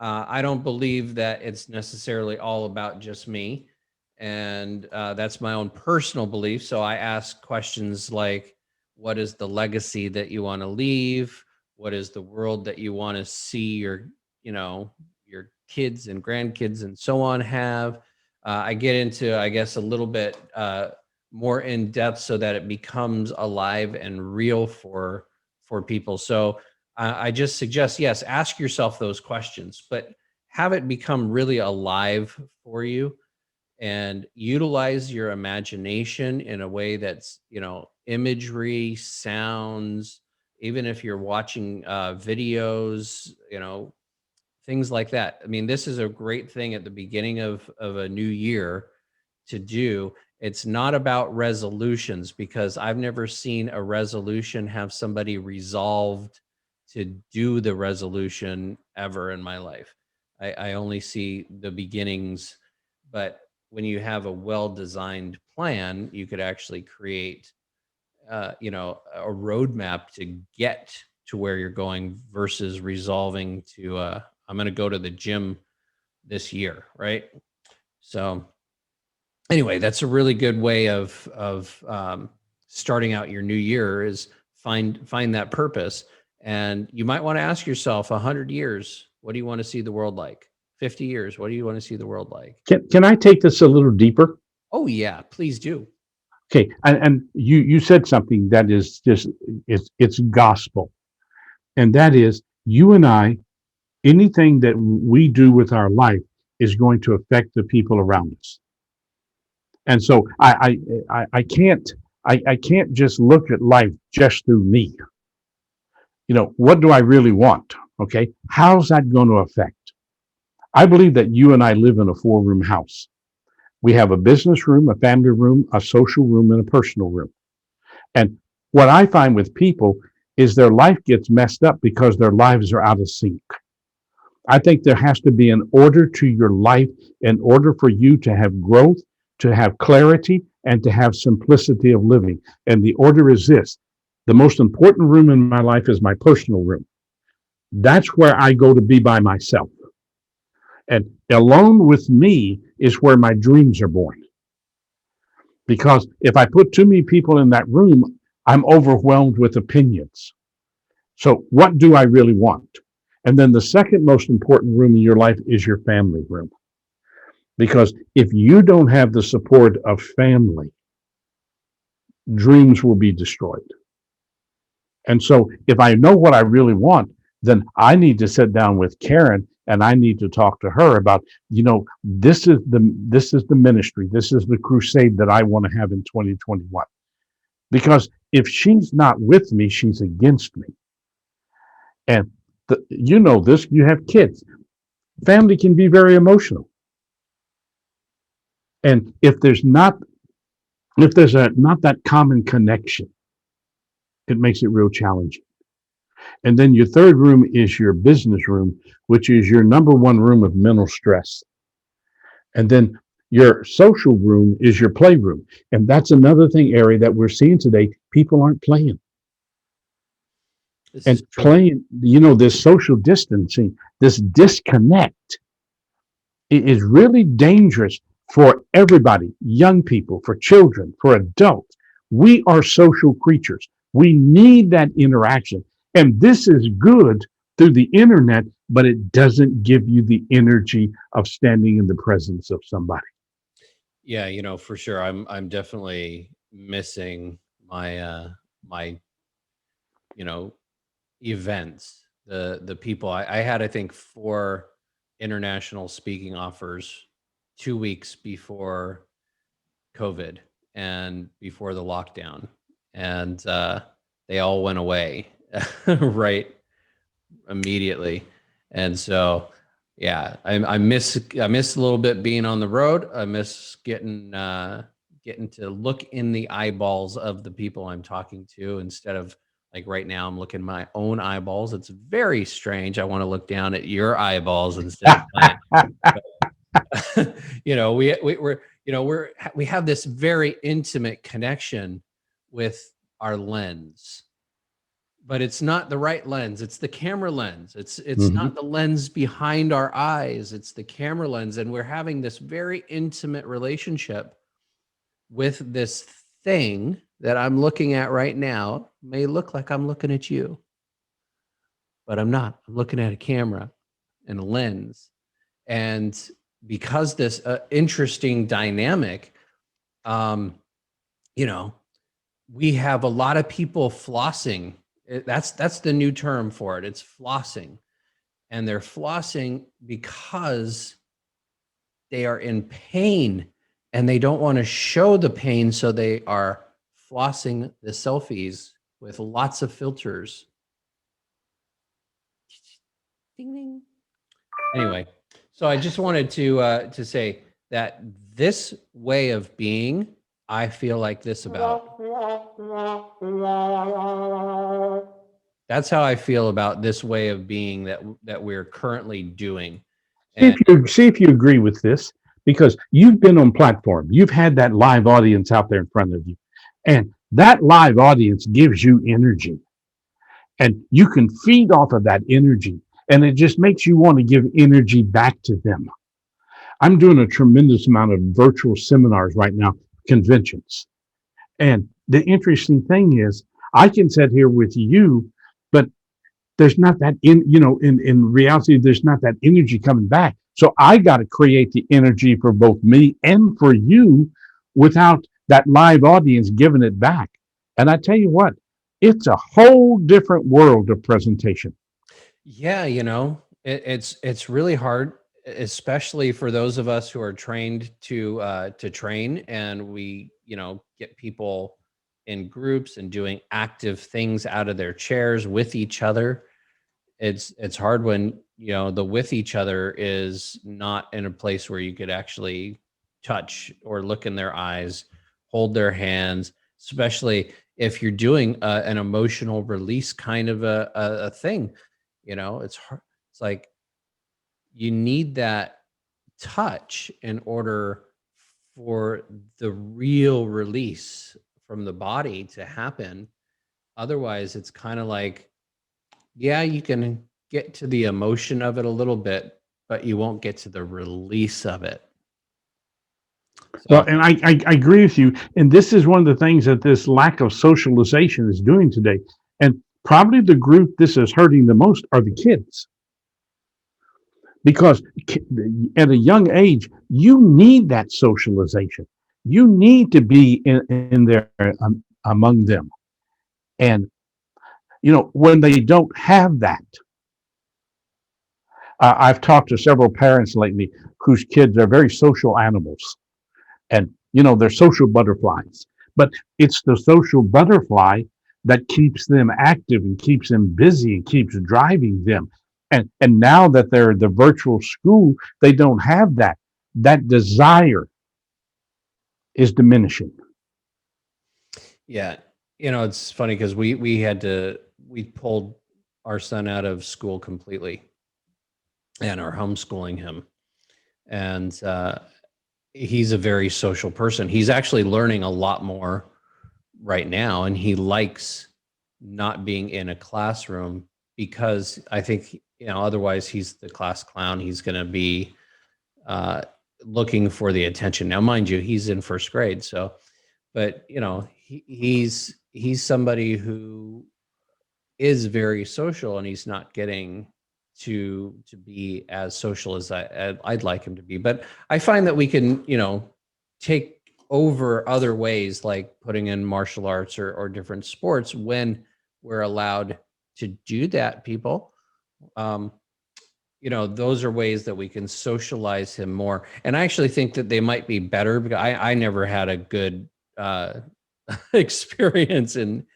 I don't believe that it's necessarily all about just me. And that's my own personal belief. So I ask questions like, what is the legacy that you want to leave? What is the world that you want to see your kids and grandkids and so on have? I get into, I guess, a little bit more in depth so that it becomes alive and real for people. So I just suggest, yes, ask yourself those questions, but have it become really alive for you and utilize your imagination in a way that's, imagery, sounds, even if you're watching videos, things like that. I mean, this is a great thing at the beginning of a new year to do. It's not about resolutions because I've never seen a resolution have somebody resolved to do the resolution ever in my life. I only see the beginnings, but when you have a well-designed plan, you could actually create, a roadmap to get to where you're going versus resolving to, I'm going to go to the gym this year, right? So anyway, that's a really good way of starting out your new year is find that purpose. And you might want to ask yourself 100 years, what do you want to see the world like? 50 years, what do you want to see the world like? Can I take this a little deeper? Oh yeah, please do. Okay, and you said something that is just it's gospel, and that is you and I, anything that we do with our life is going to affect the people around us. And so I can't just look at life just through me. What do I really want? Okay, how's that going to affect? I believe that you and I live in a 4-room house. We have a business room, a family room, a social room, and a personal room. And what I find with people is their life gets messed up because their lives are out of sync. I think there has to be an order to your life in order for you to have growth, to have clarity, and to have simplicity of living. And the order is this. The most important room in my life is my personal room. That's where I go to be by myself. And alone with me is where my dreams are born. Because if I put too many people in that room, I'm overwhelmed with opinions. So what do I really want? And then the second most important room in your life is your family room. Because if you don't have the support of family, dreams will be destroyed. And so if I know what I really want, then I need to sit down with Karen and I need to talk to her about, this is the ministry, this is the crusade that I want to have in 2021. Because if she's not with me, she's against me. And this, you have kids. Family can be very emotional. And if there's not that common connection, it makes it real challenging. And then your third room is your business room, which is your number one room of mental stress. And then your social room is your playroom. And that's another area that we're seeing today. People aren't playing. This And is true. playing, this social distancing, this disconnect is really dangerous for everybody, young people, for children, for adults. We are social creatures. We need that interaction. And this is good through the internet, but it doesn't give you the energy of standing in the presence of somebody. Yeah, for sure. I'm definitely missing my, you know, events. The people I had, I think, 4 international speaking offers 2 weeks before COVID and before the lockdown. And they all went away right immediately. And so, yeah, I miss a little bit being on the road. I miss getting to look in the eyeballs of the people I'm talking to instead of like right now I'm looking my own eyeballs. It's very strange. I want to look down at your eyeballs instead of mine. But, we have this very intimate connection with our lens, but it's not the right lens. It's the camera lens. It's Mhm. not the lens behind our eyes. It's the camera lens, and we're having this very intimate relationship with this thing that I'm looking at right now. May look like I'm looking at you, but I'm not. I'm looking at a camera and a lens, and because this interesting dynamic, um, you know, we have a lot of people flossing. That's the new term for it. It's flossing, and they're flossing because they are in pain and they don't want to show the pain, so they are flossing the selfies with lots of filters. Ding ding. Anyway, so I just wanted to say that this way of being, I feel like this about. That's how I feel about this way of being that we're currently doing. And See if you agree with this, because you've been on platform. You've had that live audience out there in front of you, and that live audience gives you energy, and you can feed off of that energy, and it just makes you want to give energy back to them. I'm doing a tremendous amount of virtual seminars right now, conventions. And the interesting thing is, I can sit here with you, but there's not that in reality, there's not that energy coming back. So I got to create the energy for both me and for you without that live audience giving it back. And I tell you what, it's a whole different world of presentation. yeah, it's really hard, especially for those of us who are trained to train, and we get people in groups and doing active things out of their chairs with each other. It's hard when the with each other is not in a place where you could actually touch or look in their eyes, hold their hands, especially if you're doing an emotional release kind of a thing. It's hard. It's like you need that touch in order for the real release from the body to happen. Otherwise, it's kind of like, yeah, you can get to the emotion of it a little bit, but you won't get to the release of it. Well, So, and I agree with you. And this is one of the things that this lack of socialization is doing today. And probably the group this is hurting the most are the kids, because at a young age, you need that socialization. You need to be in there among them. And, when they don't have that, I've talked to several parents lately whose kids are very social animals, and they're social butterflies, but it's the social butterfly that keeps them active and keeps them busy and keeps driving them. And now that they're the virtual school, they don't have that desire is diminishing. yeah, it's funny because we pulled our son out of school completely and are homeschooling him. And he's a very social person. He's actually learning a lot more right now, and he likes not being in a classroom, because I think, otherwise he's the class clown. He's going to be uh, looking for the attention. Now, mind you, he's in first grade, so, but he's somebody who is very social, and he's not getting to be as social as I'd like him to be. But I find that we can, take over other ways, like putting in martial arts or different sports, when we're allowed to do that, people. Um, those are ways that we can socialize him more. And I actually think that they might be better, because I never had a good experience in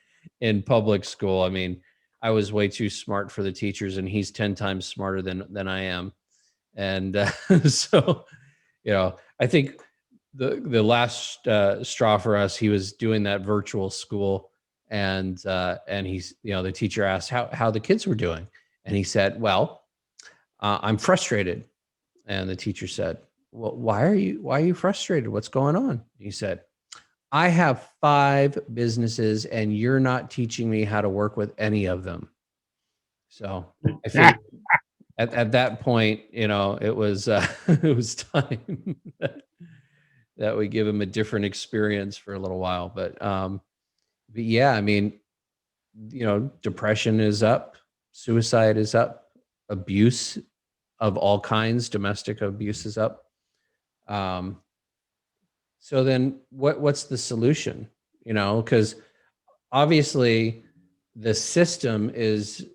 public school. I mean, I was way too smart for the teachers, and he's 10 times smarter than I am. And so, I think the last straw for us, he was doing that virtual school, and he's, the teacher asked how the kids were doing, and he said, well, I'm frustrated. And the teacher said, well, why are you frustrated? What's going on? He said, I have 5 businesses, and you're not teaching me how to work with any of them. So I think at that point, it was it was time that we give him a different experience for a little while. But yeah, I mean, depression is up, suicide is up, abuse of all kinds, domestic abuse is up. So then what's the solution? Because obviously the system is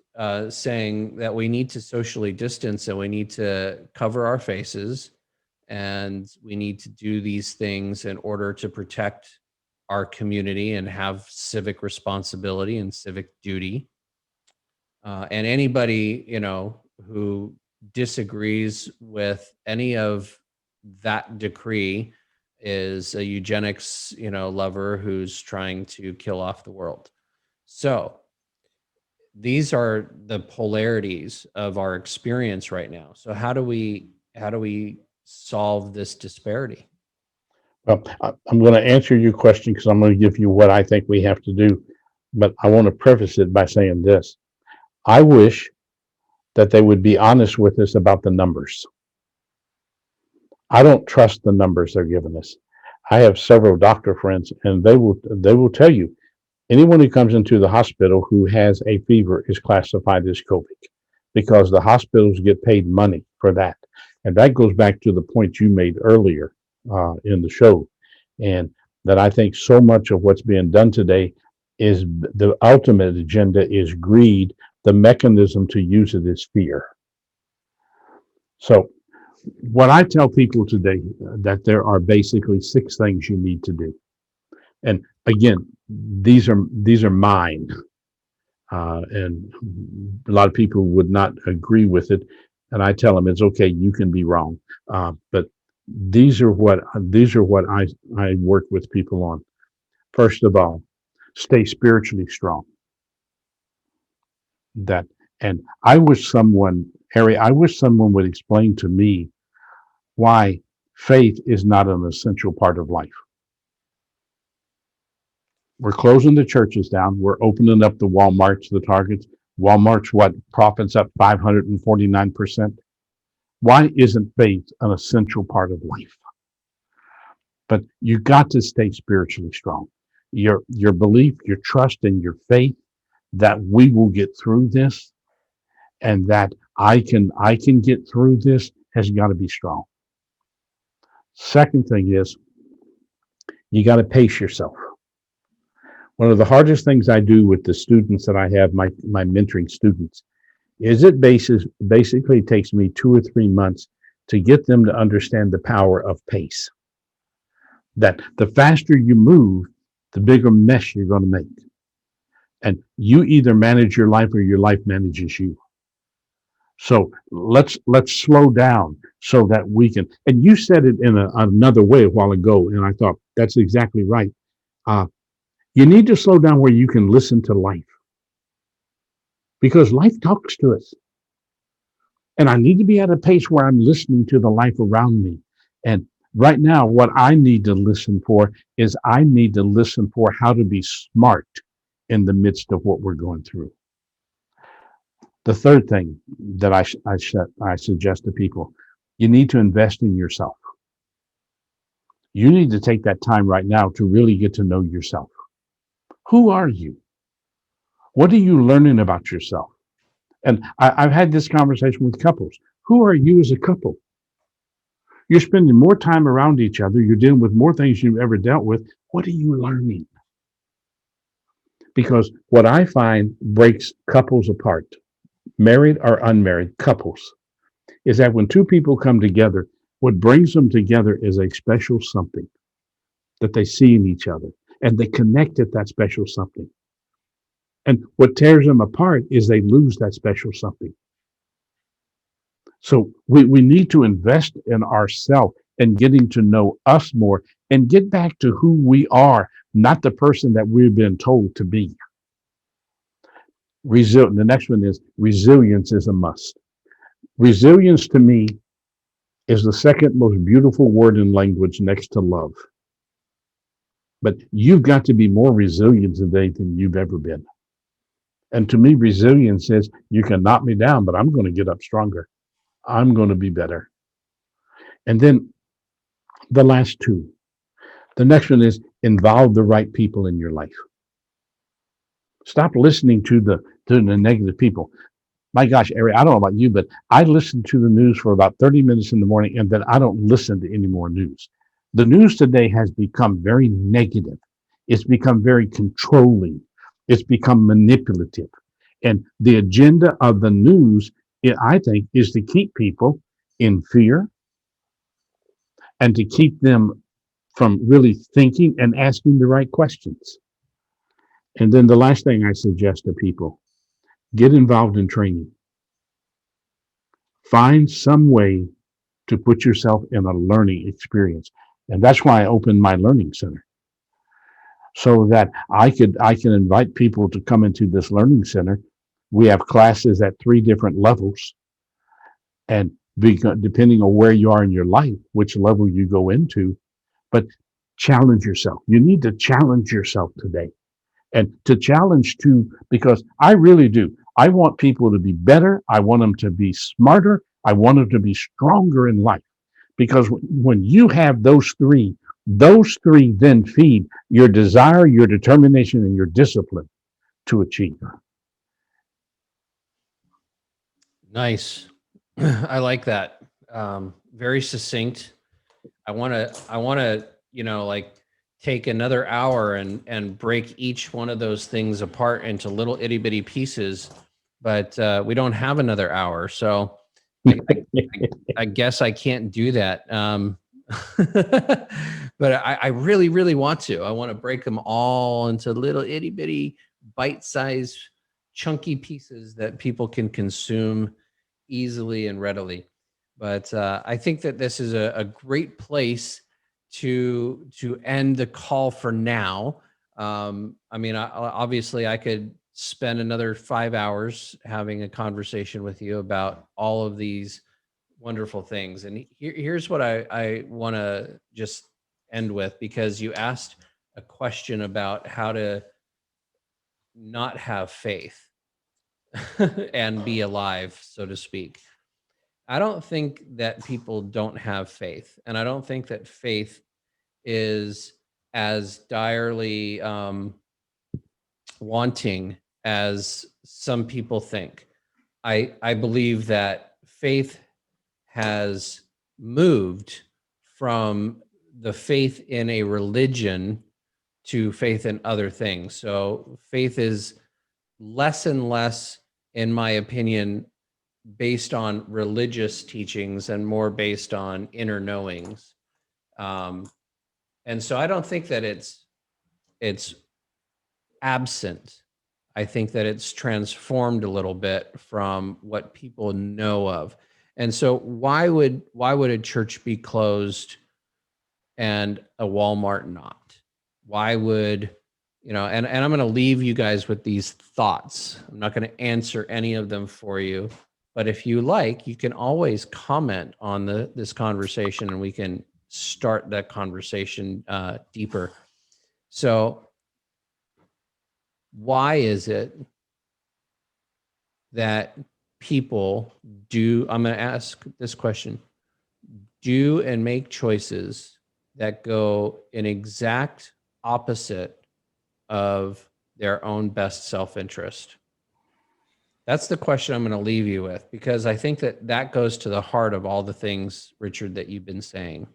saying that we need to socially distance, and we need to cover our faces, and we need to do these things in order to protect our community and have civic responsibility and civic duty. And anybody, who disagrees with any of that decree is a eugenics, lover who's trying to kill off the world. So these are the polarities of our experience right now. So how do we solve this disparity? Well, I'm going to answer your question because I'm going to give you what I think we have to do. But I want to preface it by saying this. I wish that they would be honest with us about the numbers. I don't trust the numbers they're giving us. I have several doctor friends, and they will tell you anyone who comes into the hospital who has a fever is classified as COVID, because the hospitals get paid money for that. And that goes back to the point you made earlier in the show, and that I think so much of what's being done today is the ultimate agenda is greed. The mechanism to use it is fear. So what I tell people today, that there are basically 6 things you need to do. And again, these are mine. And a lot of people would not agree with it. And I tell them it's okay, you can be wrong. But these are what I work with people on. First of all, stay spiritually strong. And I wish someone would explain to me why faith is not an essential part of life. We're closing the churches down. We're opening up the Walmarts, the Targets. Walmart's profits up 549%. Why isn't faith an essential part of life? But you got to stay spiritually strong. Your belief, your trust, and your faith that we will get through this, and that I can get through this, has got to be strong. Second thing is, you got to pace yourself. One of the hardest things I do with the students that I have, my mentoring students, is it basically takes me 2 or 3 months to get them to understand the power of pace. That the faster you move, the bigger mess you're going to make. And you either manage your life or your life manages you. So let's slow down so that we can. And you said it in another way a while ago, and I thought that's exactly right. You need to slow down where you can listen to life, because life talks to us. And I need to be at a pace where I'm listening to the life around me. And right now, what I need to listen for is I need to listen for how to be smart in the midst of what we're going through. The third thing that I suggest to people, you need to invest in yourself. You need to take that time right now to really get to know yourself. Who are you? What are you learning about yourself? And I've had this conversation with couples. Who are you as a couple? You're spending more time around each other. You're dealing with more things you've ever dealt with. What are you learning? Because what I find breaks couples apart, married or unmarried couples, is that when two people come together, what brings them together is a special something that they see in each other, and they connect at that special something. And what tears them apart is they lose that special something. So we need to invest in ourselves and getting to know us more and get back to who we are, not the person that we've been told to be. The next one is resilience is a must. Resilience to me is the second most beautiful word in language next to love. But you've got to be more resilient today than you've ever been. And to me, resilience says you can knock me down, but I'm going to get up stronger. I'm going to be better. And then the last two. The next one is involve the right people in your life. Stop listening to the negative people. My gosh, Ari, I don't know about you, but I listen to the news for about 30 minutes in the morning, and then I don't listen to any more news. The news today has become very negative. It's become very controlling. It's become manipulative. And the agenda of the news, I think, is to keep people in fear and to keep them from really thinking and asking the right questions. And then the last thing I suggest to people, get involved in training. Find some way to put yourself in a learning experience. And that's why I opened my learning center. So that I can invite people to come into this learning center. We have classes at 3 different levels. And depending on where you are in your life, which level you go into, but challenge yourself. You need to challenge yourself today. And to challenge because I really do. I want people to be better. I want them to be smarter. I want them to be stronger in life. Because when you have those three then feed your desire, your determination, and your discipline to achieve. Nice. I like that. Very succinct. I want to, like take another hour and break each one of those things apart into little itty bitty pieces, but we don't have another hour. So I guess I can't do that. But I really, really want to. I want to break them all into little itty bitty bite-sized chunky pieces that people can consume easily and readily. But I think that this is a great place to end the call for now. I mean, obviously I could spend another 5 hours having a conversation with you about all of these wonderful things. And here's what I want to just end with, because you asked a question about how to not have faith and be alive, so to speak. I don't think that people don't have faith. And I don't think that faith is as direly wanting as some people think. I believe that faith has moved from the faith in a religion to faith in other things. So faith is less and less, in my opinion, based on religious teachings and more based on inner knowings. And so I don't think that it's absent. I think that it's transformed a little bit from what people know of. And so why would a church be closed and a Walmart not? Why would, and I'm going to leave you guys with these thoughts. I'm not going to answer any of them for you, but if you like, you can always comment on this conversation and we can start that conversation deeper. So why is it that people do, I'm going to ask this question, do and make choices that go in exact opposite of their own best self-interest? That's the question I'm going to leave you with, because I think that that goes to the heart of all the things, Richard, that you've been saying,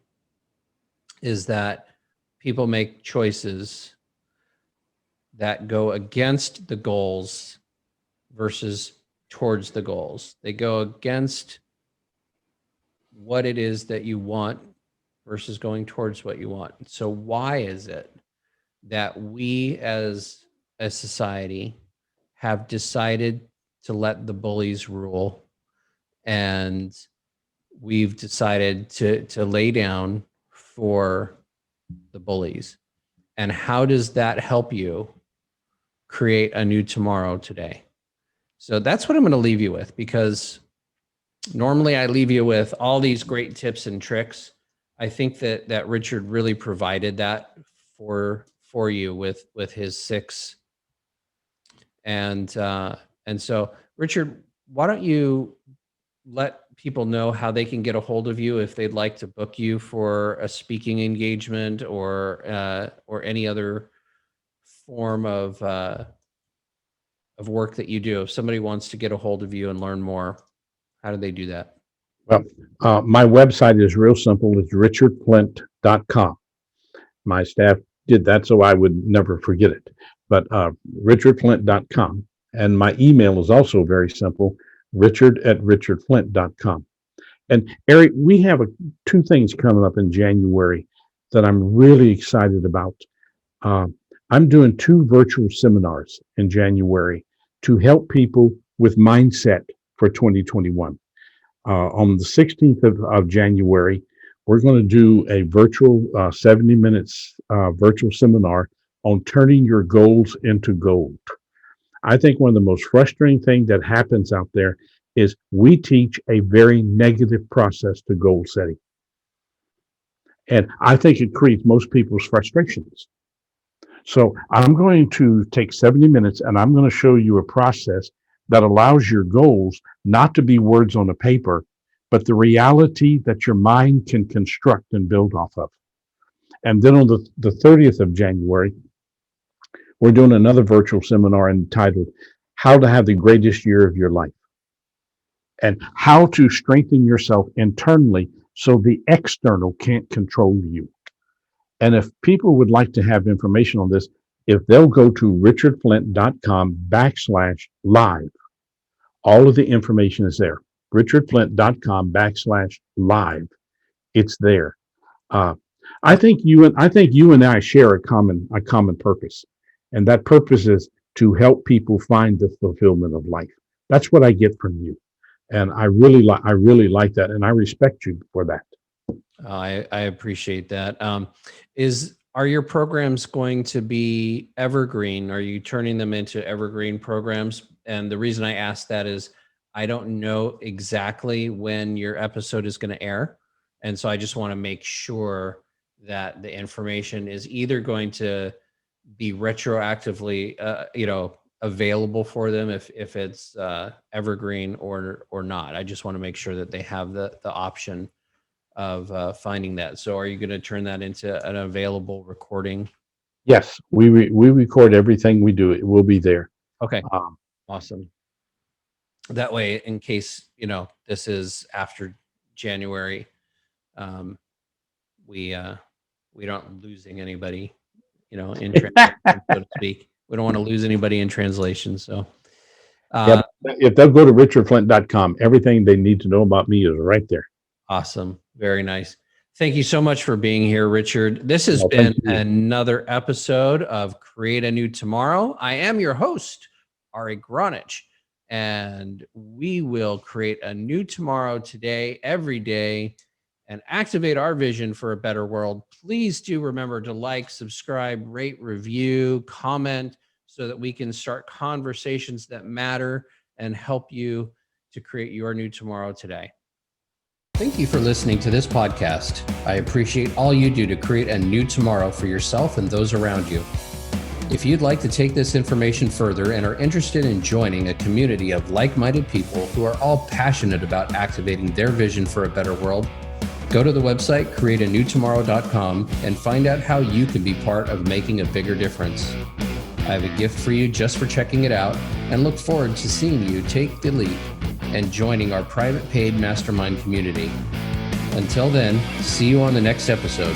is that people make choices that go against the goals versus towards the goals. They go against what it is that you want versus going towards what you want. So why is it that we as a society have decided to let the bullies rule, and we've decided to lay down for the bullies? And how does that help you create a new tomorrow today? So that's what I'm going to leave you with, because normally I leave you with all these great tips and tricks. I think that Richard really provided that for you with his 6. And so, Richard, why don't you let people know how they can get a hold of you if they'd like to book you for a speaking engagement or any other form of work that you do. If somebody wants to get a hold of you and learn more, how do they do that? Well, my website is real simple. It's richardflint.com. My staff did that so I would never forget it. But richardflint.com. And my email is also very simple, richard@richardflint.com. And Eric, we have 2 things coming up in January that I'm really excited about. I'm doing 2 virtual seminars in January to help people with mindset for 2021. On the 16th of January, we're going to do a virtual 70 minutes virtual seminar on turning your goals into gold. I think one of the most frustrating things that happens out there is we teach a very negative process to goal setting. And I think it creates most people's frustrations. So I'm going to take 70 minutes and I'm going to show you a process that allows your goals not to be words on a paper, but the reality that your mind can construct and build off of. And then on the 30th of January, we're doing another virtual seminar entitled How to Have the Greatest Year of Your Life, and how to strengthen yourself internally so the external can't control you. And if people would like to have information on this, if they'll go to richardflint.com/live, all of the information is there. richardflint.com/live. It's there. I think you and I share a common purpose, and that purpose is to help people find the fulfillment of life. That's what I get from you, and I really like that, and I respect you for that. I appreciate that. Are your programs going to be evergreen? Are you turning them into evergreen programs? And the reason I ask that is I don't know exactly when your episode is going to air. And so I just want to make sure that the information is either going to be retroactively, available for them if it's evergreen or not. I just want to make sure that they have the option of finding that. So are you going to turn that into an available recording? Yes, we record everything we do. It will be there. Okay. Awesome. That way, in case, this is after January, we don't losing anybody, in translation, so to speak. We don't want to lose anybody in translation. So if they'll go to richardflint.com, everything they need to know about me is right there. Awesome. Very nice. Thank you so much for being here, Richard. This has been another episode of Create a New Tomorrow. I am your host, Ari Gronich, and we will create a new tomorrow today, every day, and activate our vision for a better world. Please do remember to like, subscribe, rate, review, comment, so that we can start conversations that matter and help you to create your new tomorrow today. Thank you for listening to this podcast. I appreciate all you do to create a new tomorrow for yourself and those around you. If you'd like to take this information further and are interested in joining a community of like-minded people who are all passionate about activating their vision for a better world, go to the website createanewtomorrow.com and find out how you can be part of making a bigger difference. I have a gift for you just for checking it out and look forward to seeing you take the leap and joining our private paid mastermind community. Until then, see you on the next episode.